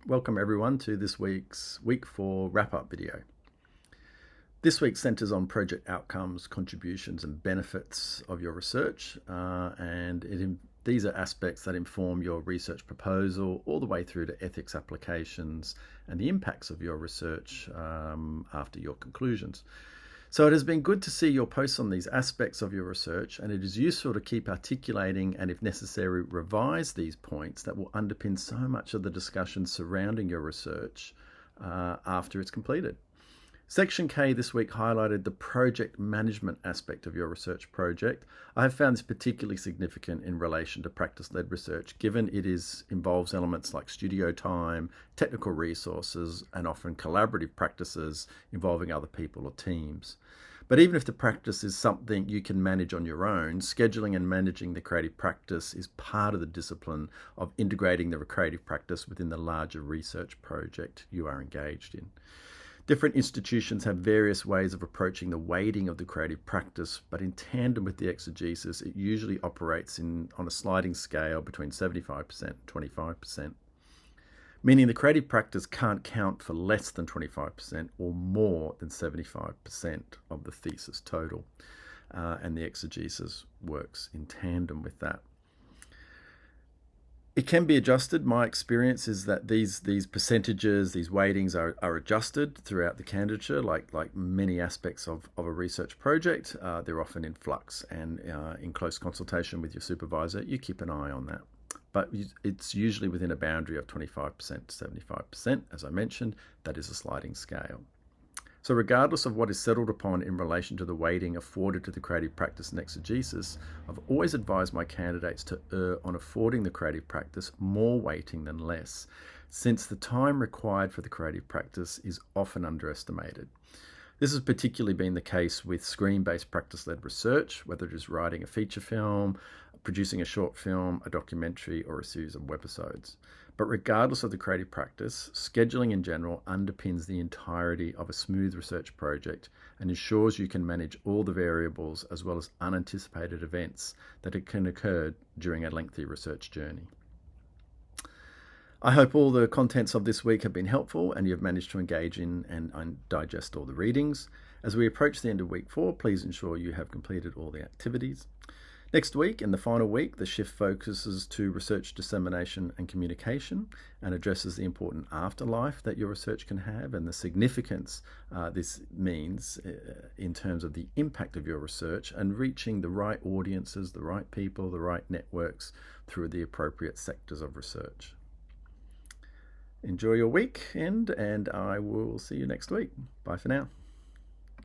Welcome everyone to this week's Week 4 wrap-up video. This week centres on project outcomes, contributions and benefits of your research, these are aspects that inform your research proposal all the way through to ethics applications and the impacts of your research after your conclusions. So it has been good to see your posts on these aspects of your research, and it is useful to keep articulating and, if necessary, revise these points that will underpin so much of the discussion surrounding your research after it's completed. Section K this week highlighted the project management aspect of your research project. I have found this particularly significant in relation to practice-led research, given it involves elements like studio time, technical resources, and often collaborative practices involving other people or teams. But even if the practice is something you can manage on your own, scheduling and managing the creative practice is part of the discipline of integrating the creative practice within the larger research project you are engaged in. Different institutions have various ways of approaching the weighting of the creative practice, but in tandem with the exegesis, it usually operates on a sliding scale between 75% and 25%, meaning the creative practice can't count for less than 25% or more than 75% of the thesis total, and the exegesis works in tandem with that. It can be adjusted. My experience is that these percentages, these weightings are adjusted throughout the candidature, like many aspects of a research project. They're often in flux, and in close consultation with your supervisor, you keep an eye on that. But it's usually within a boundary of 25% to 75%. As I mentioned, that is a sliding scale. So regardless of what is settled upon in relation to the weighting afforded to the creative practice and exegesis, I've always advised my candidates to err on affording the creative practice more weighting than less, since the time required for the creative practice is often underestimated. This has particularly been the case with screen-based practice-led research, whether it is writing a feature film, producing a short film, a documentary, or a series of webisodes. But regardless of the creative practice, scheduling in general underpins the entirety of a smooth research project and ensures you can manage all the variables as well as unanticipated events that can occur during a lengthy research journey. I hope all the contents of this week have been helpful and you've managed to engage in and digest all the readings. As we approach the end of week 4, please ensure you have completed all the activities. Next week, in the final week, the shift focuses to research dissemination and communication and addresses the important afterlife that your research can have and the significance this means in terms of the impact of your research and reaching the right audiences, the right people, the right networks through the appropriate sectors of research. Enjoy your weekend, and I will see you next week. Bye for now.